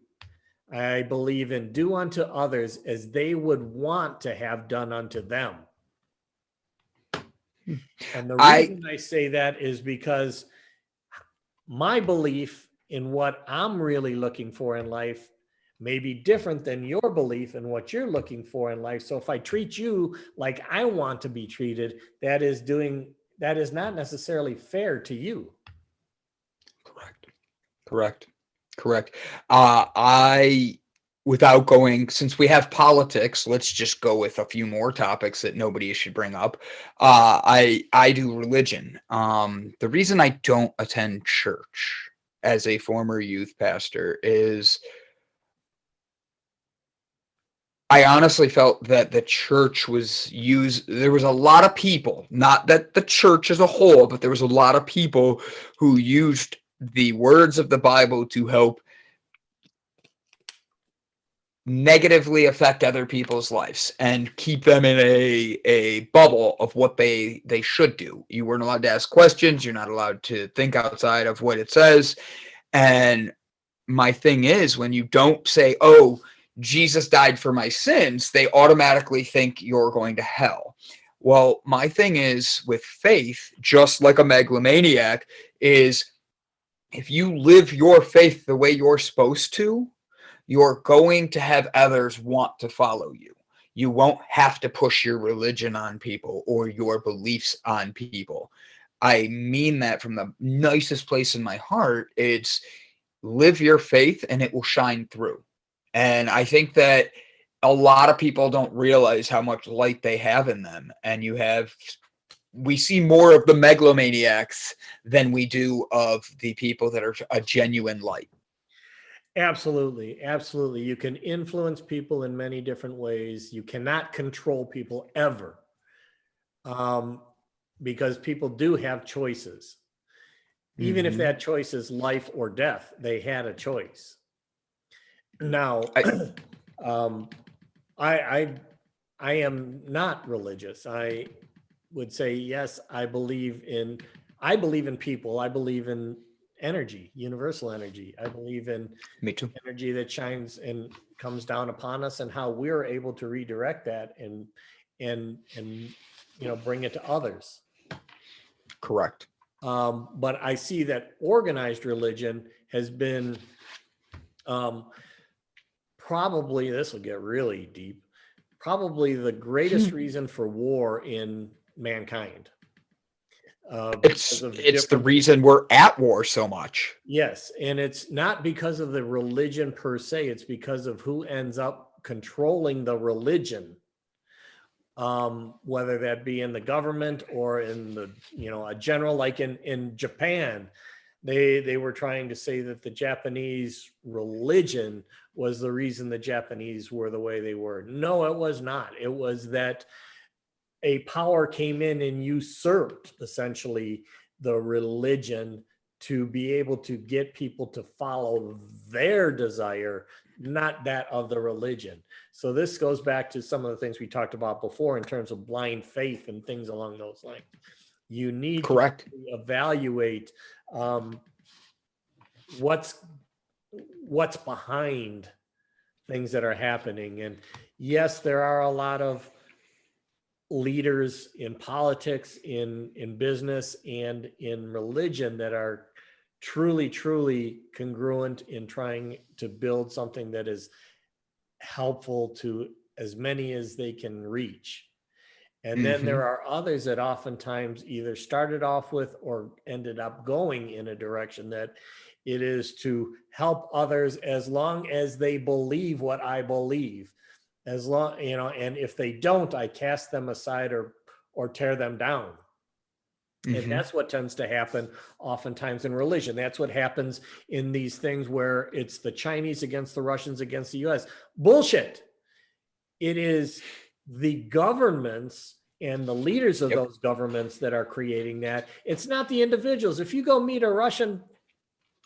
I believe in do unto others as they would want to have done unto them. And the reason I say that is because my belief in what I'm really looking for in life may be different than your belief in what you're looking for in life. So if I treat you like I want to be treated, that is not necessarily fair to you. Correct. Without going, since we have politics, let's just go with a few more topics that nobody should bring up. I do religion. The reason I don't attend church as a former youth pastor is I honestly felt that the church there was a lot of people, not that the church as a whole, but there was a lot of people who used the words of the Bible to help negatively affect other people's lives and keep them in a bubble of what they should do. You weren't allowed to ask questions. You're not allowed to think outside of what it says. And my thing is, when you don't say, oh, Jesus died for my sins, they automatically think you're going to hell. Well, my thing is with faith, just like a megalomaniac, is if you live your faith the way you're supposed to, you're going to have others want to follow you. You won't have to push your religion on people or your beliefs on people. I mean that from the nicest place in my heart. It's live your faith and it will shine through. And I think that a lot of people don't realize how much light they have in them. And we see more of the megalomaniacs than we do of the people that are a genuine light. Absolutely. You can influence people in many different ways. You cannot control people ever, because people do have choices. Even if that choice is life or death, they had a choice. Now, I am not religious. I would say, yes, I believe in people. I believe in energy, universal energy. I believe in energy that shines and comes down upon us, and how we're able to redirect that and bring it to others. Correct. But I see that organized religion has been probably, this will get really deep, probably the greatest reason for war in mankind. Because of It's the different, reason we're at war so much. yes, and it's not because of the religion per se, it's because of who ends up controlling the religion, whether that be in the government or in the, a general, like in Japan. They were trying to say that the Japanese religion was the reason the Japanese were the way they were. No, it was not. It was that a power came in and usurped essentially the religion to be able to get people to follow their desire, not that of the religion. So this goes back to some of the things we talked about before in terms of blind faith and things along those lines. You need Correct. to evaluate what's behind things that are happening. And yes, there are a lot of leaders in politics, in business, and in religion that are truly congruent in trying to build something that is helpful to as many as they can reach. And then there are others that oftentimes either started off with or ended up going in a direction that it is to help others as long as they believe what I believe. As long, and if they don't, I cast them aside or tear them down. And that's what tends to happen oftentimes in religion. That's what happens in these things where it's the Chinese against the Russians against the US. Bullshit. It is the governments and the leaders of those governments that are creating that. It's not the individuals. If you go meet a Russian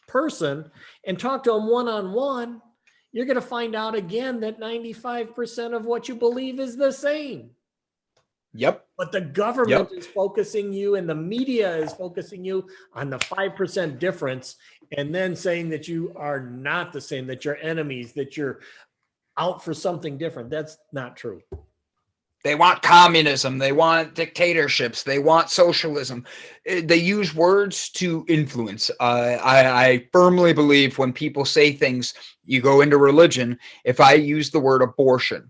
person and talk to them one-on-one, you're going to find out again that 95% of what you believe is the same. Yep. But the government is focusing you and the media is focusing you on the 5% difference and then saying that you are not the same, that you're enemies, that you're out for something different. That's not true. They want communism. They want dictatorships. They want socialism. They use words to influence. I firmly believe when people say things, you go into religion, if I use the word abortion,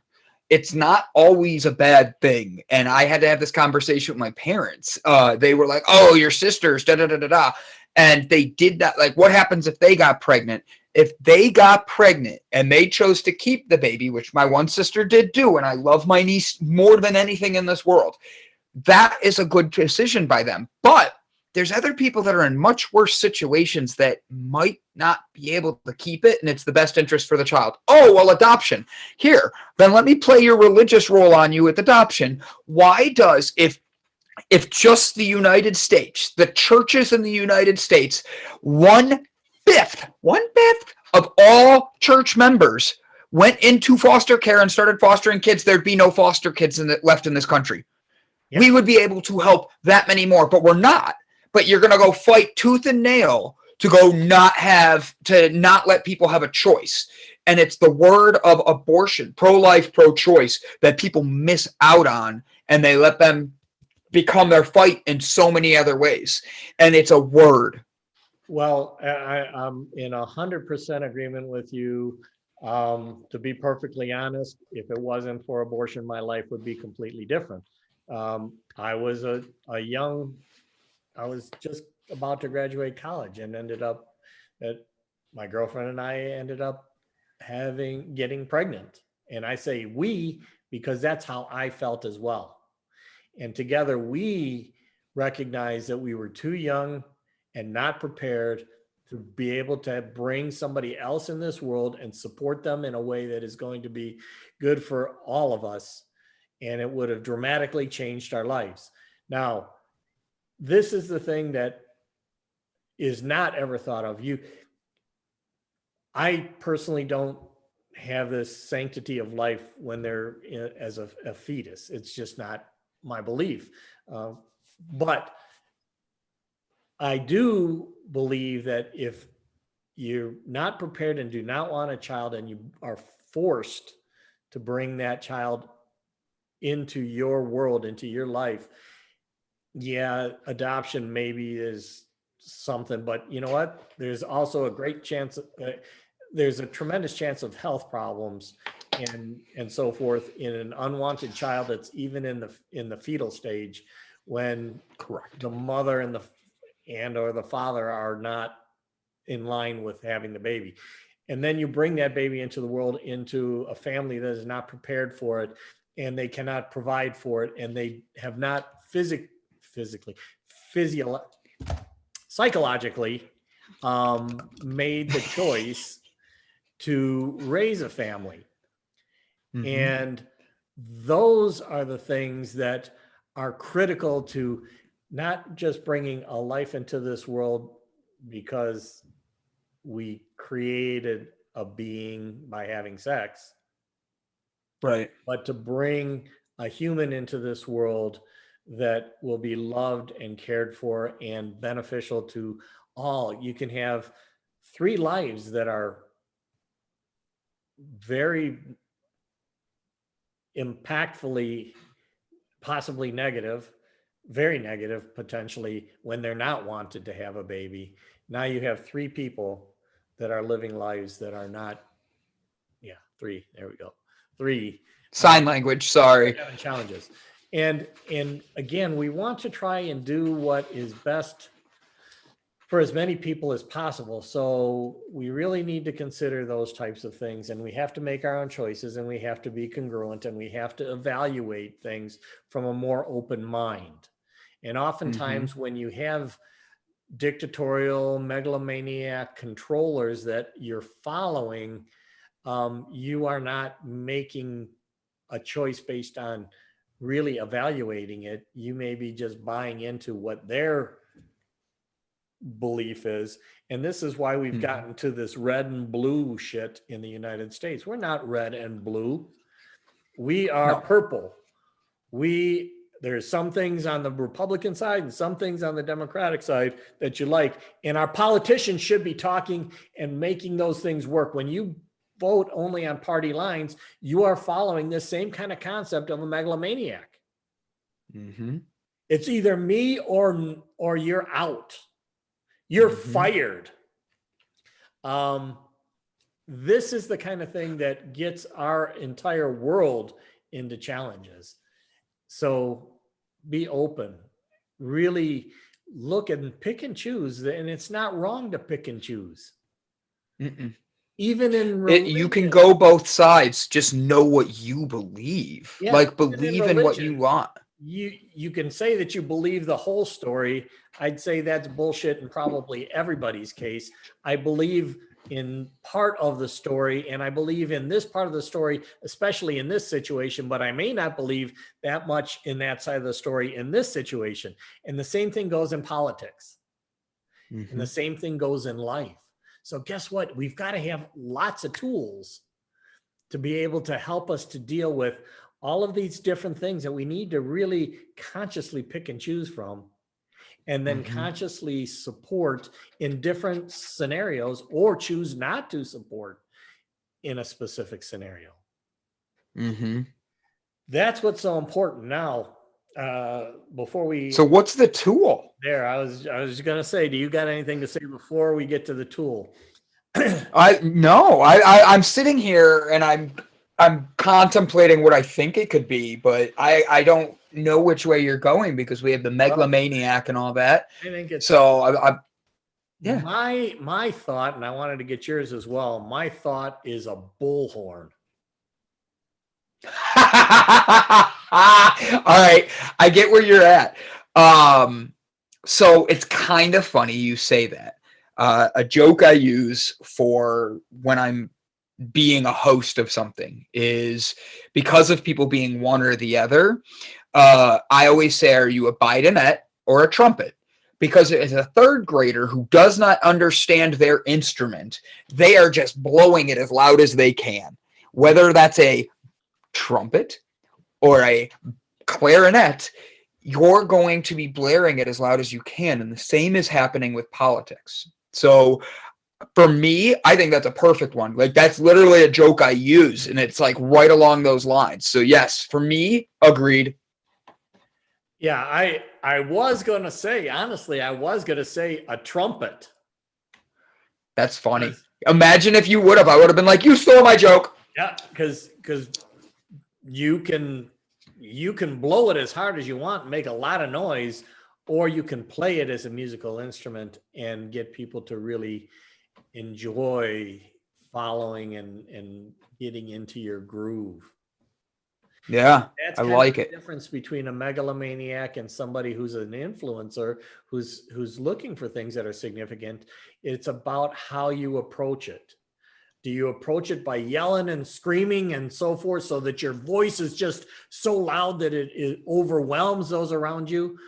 it's not always a bad thing. And I had to have this conversation with my parents. They were like, oh, your sisters, da da da da da. And they did that. Like, what happens if they got pregnant? If they got pregnant and they chose to keep the baby, which my one sister did do, and I love my niece more than anything in this world, that is a good decision by them. But there's other people that are in much worse situations that might not be able to keep it, and it's the best interest for the child. Oh, well, adoption. Here, then let me play your religious role on you with adoption. Why does, if just the United States, the churches in the United States, one fifth of all church members went into foster care and started fostering kids, there'd be no foster kids left in this country. Yep. We would be able to help that many more, but we're not. But you're going to go fight tooth and nail to go not let people have a choice. And it's the word of abortion, pro-life, pro-choice, that people miss out on, and they let them become their fight in so many other ways. And it's a word. Well, I'm in 100% agreement with you. To be perfectly honest, if it wasn't for abortion, my life would be completely different. I was I was just about to graduate college and ended up that my girlfriend and I ended up getting pregnant. And I say we, because that's how I felt as well. And together we recognized that we were too young and not prepared to be able to bring somebody else in this world and support them in a way that is going to be good for all of us. And it would have dramatically changed our lives. Now, this is the thing that is not ever thought of. I personally don't have this sanctity of life when they're as a fetus. It's just not my belief. But I do believe that if you're not prepared and do not want a child and you are forced to bring that child into your world, into your life, Yeah, adoption maybe is something, but you know what? There's also a great chance, there's a tremendous chance of health problems and so forth in an unwanted child that's even in the fetal stage when Correct. the mother and or the father are not in line with having the baby. And then you bring that baby into the world, into a family that is not prepared for it, and they cannot provide for it, and they have not physically, physio, psychologically made the choice to raise a family. Mm-hmm. And those are the things that are critical to not just bringing a life into this world because we created a being by having sex, Right. but to bring a human into this world that will be loved and cared for and beneficial to all. You can have three lives that are very impactfully, possibly negative, very negative potentially when they're not wanted to have a baby. Now you have three people that are living lives that are not, yeah, three, there we go. Three Sign language. Sorry. having challenges. And again, we want to try and do what is best for as many people as possible. So we really need to consider those types of things, and we have to make our own choices, and we have to be congruent, and we have to evaluate things from a more open mind. And oftentimes when you have dictatorial megalomaniac controllers that you're following, you are not making a choice based on really evaluating it. You may be just buying into what their belief is. And this is why we've gotten to this red and blue shit in the United States. We're not red and blue. We are purple. There's some things on the Republican side and some things on the Democratic side that you like. And our politicians should be talking and making those things work. When you vote only on party lines, you are following this same kind of concept of a megalomaniac. It's either me or you're out. You're fired. This is the kind of thing that gets our entire world into challenges. So be open, really look and pick and choose. And it's not wrong to pick and choose. Even in religion, You can go both sides. Just know what you believe. Yeah, like believe in what you want. You can say that you believe the whole story. I'd say that's bullshit in probably everybody's case. I believe in part of the story, and I believe in this part of the story, especially in this situation, but I may not believe that much in that side of the story in this situation. And the same thing goes in politics. And the same thing goes in life. So guess what? We've got to have lots of tools to be able to help us to deal with all of these different things that we need to really consciously pick and choose from, and then consciously support in different scenarios, or choose not to support in a specific scenario. That's what's so important. Now, before we... So what's the tool? There, I was going to say, do you got anything to say before we get to the tool? I'm sitting here and I'm contemplating what I think it could be, but I don't know which way you're going because we have the megalomaniac and all that. I think it's so. Yeah. My thought, and I wanted to get yours as well. My thought is a bullhorn. All right, I get where you're at. So it's kind of funny you say that. A joke I use for when I'm being a host of something is because of people being one or the other. I always say, are you a bayonet or a trumpet? Because as a third grader who does not understand their instrument, they are just blowing it as loud as they can. Whether that's a trumpet or a clarinet, you're going to be blaring it as loud as you can. And the same is happening with politics. So for me, I think that's a perfect one. Like, that's literally a joke I use, and it's like right along those lines. So yes, for me, agreed. Yeah, I was gonna say, honestly, I was gonna say a trumpet. That's funny. 'Cause- Imagine if you would have. I would have been like, you stole my joke. Yeah, because you can blow it as hard as you want and make a lot of noise, or you can play it as a musical instrument and get people to really enjoy following and getting into your groove. Yeah, That's I kind of like the it. difference between a megalomaniac and somebody who's an influencer who's looking for things that are significant. It's about how you approach it. Do you approach it by yelling and screaming and so forth so that your voice is just so loud that it overwhelms those around you?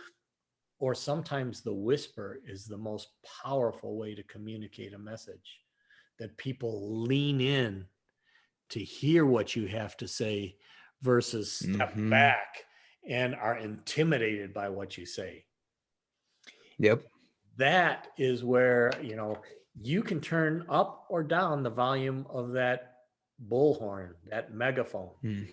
Or sometimes the whisper is the most powerful way to communicate a message, that people lean in to hear what you have to say versus step Hmm. back and are intimidated by what you say. Yep. That is where, you can turn up or down the volume of that bullhorn, that megaphone. Hmm.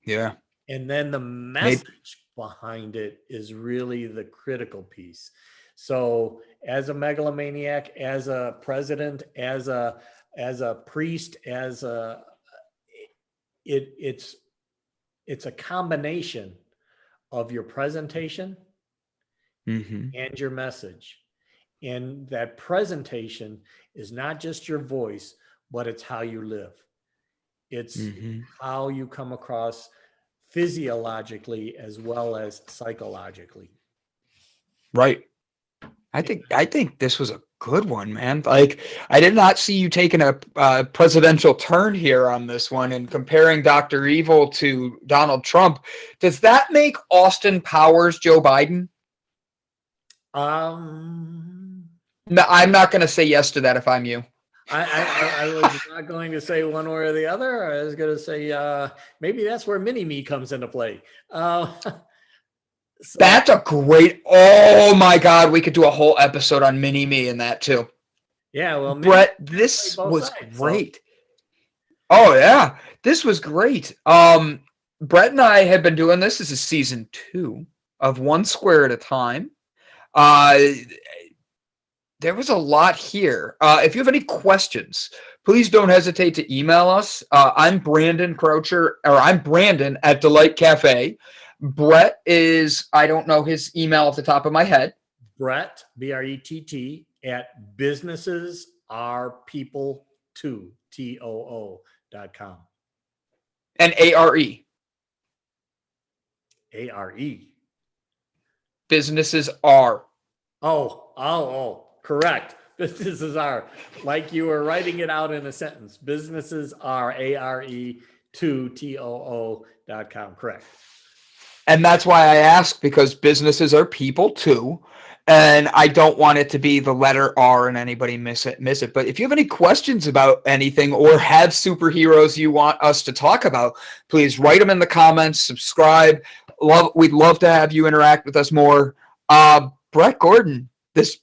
Yeah. And then the Maybe. message behind it is really the critical piece. So as a megalomaniac, as a president, as a priest, as a it it's a combination of your presentation Hmm. and your message. And that presentation is not just your voice, but it's how you live. It's Hmm. how you come across physiologically as well as psychologically. Right. I think this was a good one, man. Like, I did not see you taking a presidential turn here on this one and comparing Dr. Evil to Donald Trump. Does that make Austin Powers Joe Biden? Um, No, I'm not going to say yes to that if I'm you. I was not going to say one way or the other. I was going to say maybe that's where mini me comes into play. So That's a great. Oh my God, we could do a whole episode on Mini Me and that too. yeah, well, mini Brett, play this both was sides. So great. Oh yeah, this was great. Brett and I have been doing this. This is season 2 of One Square at a Time. Uh, there was a lot here. If you have any questions, please don't hesitate to email us. I'm Brandon Croucher, or I'm Brandon at Delight Cafe. Brett is, I don't know his email off the top of my head. Brett, Brett, at businesses are people too.com. And ARE. ARE. Businesses are. Correct. Businesses are, like you were writing it out in a sentence. Businesses are ARE2TOO.com. Correct. And that's why I ask, because businesses are people too. And I don't want it to be the letter R and anybody miss it. But if you have any questions about anything or have superheroes you want us to talk about, please write them in the comments, subscribe. We'd love to have you interact with us more. Brett Gordon, this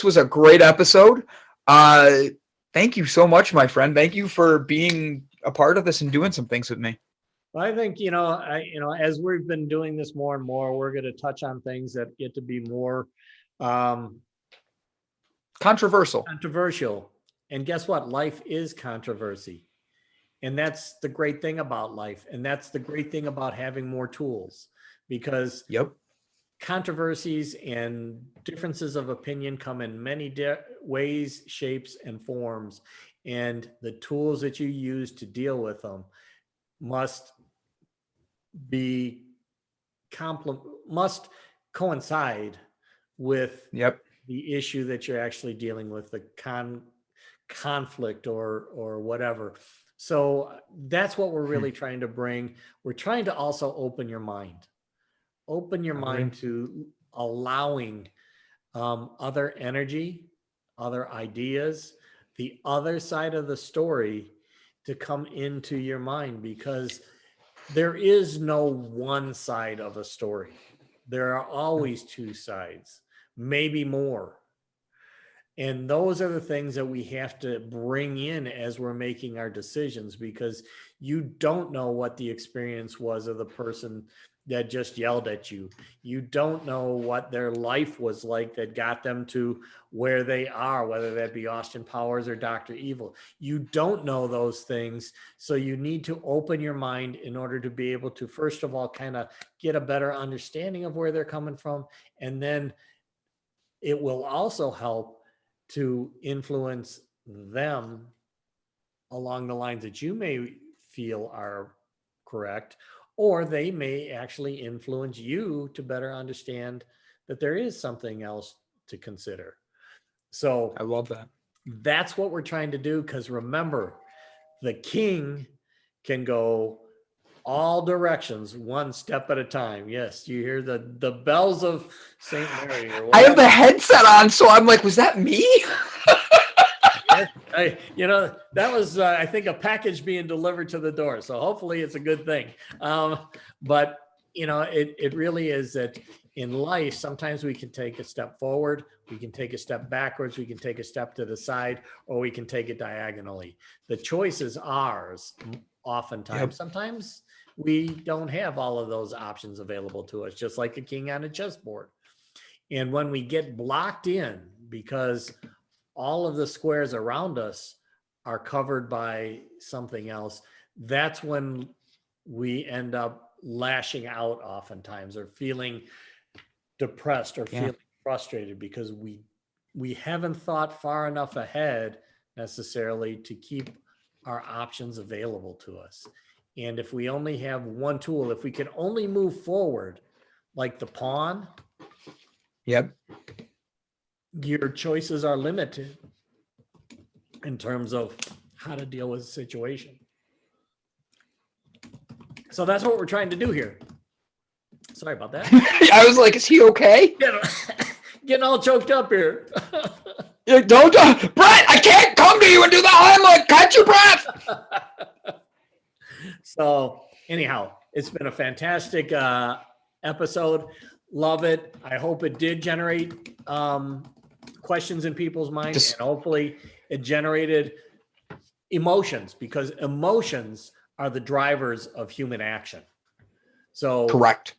was a great episode. Thank you so much, my friend. Thank you for being a part of this and doing some things with me. Well, I think, as we've been doing this more and more, we're going to touch on things that get to be more Controversial. controversial. And guess what? Life is controversy. And that's the great thing about life. And that's the great thing about having more tools, because Yep. controversies and differences of opinion come in many ways, shapes, and forms. And the tools that you use to deal with them must be must coincide with Yep. the issue that you're actually dealing with, the conflict or whatever. So that's what we're really trying to bring. We're trying to also open your mind to allowing other energy, other ideas, the other side of the story to come into your mind, because there is no one side of a story. There are always two sides, maybe more. And those are the things that we have to bring in as we're making our decisions, because you don't know what the experience was of the person that just yelled at you. You don't know what their life was like that got them to where they are, whether that be Austin Powers or Dr. Evil. You don't know those things. So you need to open your mind in order to be able to, first of all, kind of get a better understanding of where they're coming from. And then it will also help to influence them along the lines that you may feel are correct, or they may actually influence you to better understand that there is something else to consider. So I love that. that's what we're trying to do, because remember, the king can go all directions, one step at a time. Yes, you hear the bells of St. Mary. Or I have the headset on, so I'm like, was that me? That was, I think, a package being delivered to the door. So hopefully it's a good thing. But, it really is that in life, sometimes we can take a step forward, we can take a step backwards, we can take a step to the side, or we can take it diagonally. The choice is ours oftentimes. Yep. Sometimes we don't have all of those options available to us, just like a king on a chessboard. And when we get blocked in because all of the squares around us are covered by something else, that's when we end up lashing out oftentimes, or feeling depressed, or feeling frustrated, because we haven't thought far enough ahead necessarily to keep our options available to us. And if we only have one tool, if we can only move forward like the pawn, Yep. your choices are limited in terms of how to deal with the situation. So that's what we're trying to do here. Sorry about that. I was like, is he okay? Getting all choked up here. Don't, Brett, I can't come to you and do the Heimlich. Catch your breath. So anyhow, it's been a fantastic episode. Love it. I hope it did generate questions in people's minds, and hopefully it generated emotions, because emotions are the drivers of human action. So correct.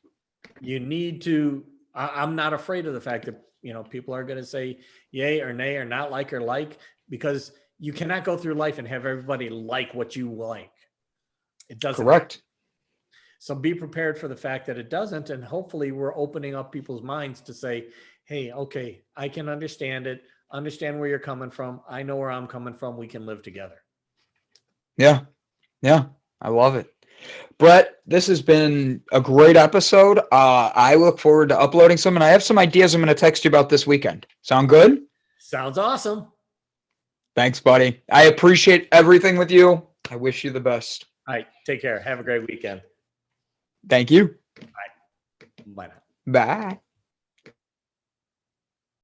You need to, I'm not afraid of the fact that, people are going to say yay or nay, or not like or like, because you cannot go through life and have everybody like what you like. It doesn't. Correct. So be prepared for the fact that it doesn't. And hopefully we're opening up people's minds to say, hey, okay, I can understand it. Understand where you're coming from. I know where I'm coming from. We can live together. Yeah. Yeah. I love it. Brett, this has been a great episode. I look forward to uploading some, and I have some ideas I'm going to text you about this weekend. Sound good? Sounds awesome. Thanks, buddy. I appreciate everything with you. I wish you the best. All right. Take care. Have a great weekend. Thank you. Bye. Bye now. Bye.